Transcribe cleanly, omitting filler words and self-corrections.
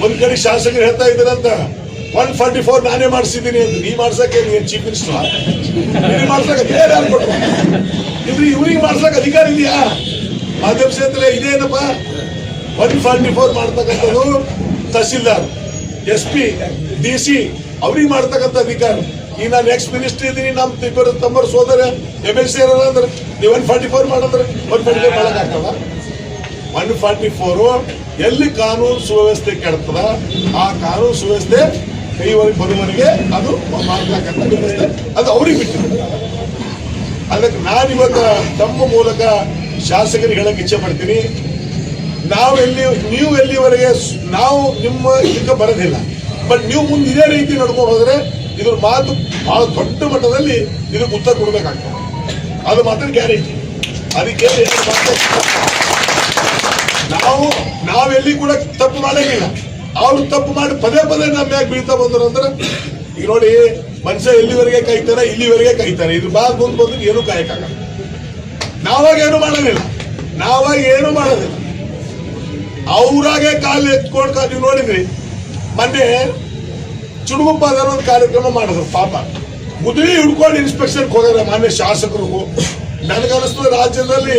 ಒಂದ್ ಕಡೆ ಶಾಸಕರು ಹೇಳ್ತಾ ಇದ್ದಾರಂತ 144 ನಾನೇ ಮಾಡಿಸಿದ್ದೀನಿ ಅಂತ. ನೀ ಮಾಡ್ಸಕ್ಕೆ ನೀನ್ ಚೀಫ್ ಮಿನಿಸ್ಟರ್ ಮಾಡ್ಸಕ್ಕೆ ಯಾರು ಕೊಟ್ಟು ಇವ್ರಿಗೆ ಮಾಡ್ಸಕ್ ಅಧಿಕಾರ ಇದೆಯಾ? ಮಾಧ್ಯಮ ಕ್ಷೇತ್ರ ಇದೇನಪ್ಪ 144 ಮಾಡ್ತಕ್ಕಂಥದ್ದು ತಹಸೀಲ್ದಾರ್, SP, DC ಅವ್ರಿಗೆ ಮಾಡ್ತಕ್ಕಂಥ ಅಧಿಕಾರ. ಈಗ ನಾನು ಎಕ್ಸ್ ಮಿನಿಸ್ಟರ್ ಇದ್ದೀನಿ, ನಮ್ಮ ತಮ್ಮರು ಸೋದರ MLC ಅಂದ್ರೆ ನೀವು 144 ಮಾಡಿದ್ರೆ 144 ಮಾಡಕ್ಕಾಗಲ್ಲ. 144 ಎಲ್ಲಿ ಕಾನೂನು ಸುವ್ಯವಸ್ಥೆ ಕೆಡ್ತದ ಆ ಕಾನೂನು ಸುವ್ಯವಸ್ಥೆ ಕೈವರೆಗೆ ಬರುವವರೆಗೆ ಅದು ಮಾಡ್ತಕ್ಕಂಥ ವ್ಯವಸ್ಥೆ ಅದು ಅವ್ರಿಗೆ ಬಿಟ್ಟಿದೆ. ಅದಕ್ಕೆ ನಾನಿವತ್ತು ತಮ್ಮ ಮೂಲಕ ಶಾಸಕರಿಗೆ ಹೇಳಕ್ ಇಚ್ಛೆ ಪಡ್ತೀನಿ, ನೀವು ಎಲ್ಲಿವರೆಗೆ ನಾವು ನಿಮ್ಮ ಇದಕ್ಕೆ ಬರೋದಿಲ್ಲ, ಬಟ್ ನೀವು ಮುಂದೆ ಇದೇ ರೀತಿ ನಡ್ಕೊಂಡು ಹೋದ್ರೆ ಇದ್ರ ಮಾತು ಬಹಳ ದೊಡ್ಡ ಮಟ್ಟದಲ್ಲಿ ಇದಕ್ಕೆ ಉತ್ತರ ಕೊಡ್ಬೇಕಾಗ್ತದೆ. ಅದು ಮಾತ್ರ ಗ್ಯಾರಂಟಿ. ಅದಕ್ಕೆ ನಾವೆಲ್ಲಿ ಕೂಡ ತಪ್ಪು ಮಾಡಂಗಿಲ್ಲ. ಅವ್ರು ತಪ್ಪು ಮಾಡಿ ಪದೇ ನಮ್ಮ ಮ್ಯಾಗ ಬೀಳ್ತಾ ಬಂದ್ರು ಅಂದ್ರೆ ಈಗ ನೋಡಿ, ಮನುಷ್ಯ ಎಲ್ಲಿವರೆಗೆ ಕಾಯ್ತಾನೆ ಇಲ್ಲಿವರೆಗೆ ಕಾಯ್ತಾನೆ. ಇದು ಬಾದ್ ಮುಂದೆ ಬಂದ್ರೆ ಏನು ಕಾಯಕ್ಕಾಗಲ್ಲ. ನಾವಾಗ ಏನು ಮಾಡೋದಿಲ್ಲ. ಅವ್ರಾಗೆ ಕಾಲು ಎತ್ಕೊಂಡು ನೀವು ನೋಡಿದ್ರಿ, ಮೊನ್ನೆ ಚುಡುಗುಪ್ಪ ಒಂದು ಕಾರ್ಯಕ್ರಮ ಮಾಡಿದ್ರು. ಪಾಪ ಮುದುಳಿ ಹಿಡ್ಕೊಂಡು ಇನ್ಸ್ಪೆಕ್ಷನ್ ಹೋಗ್ಯಾರ ಮಾನ್ಯ ಶಾಸಕರಿಗೂ. ನನಗನ್ನಿಸ್ತದೆ ರಾಜ್ಯದಲ್ಲಿ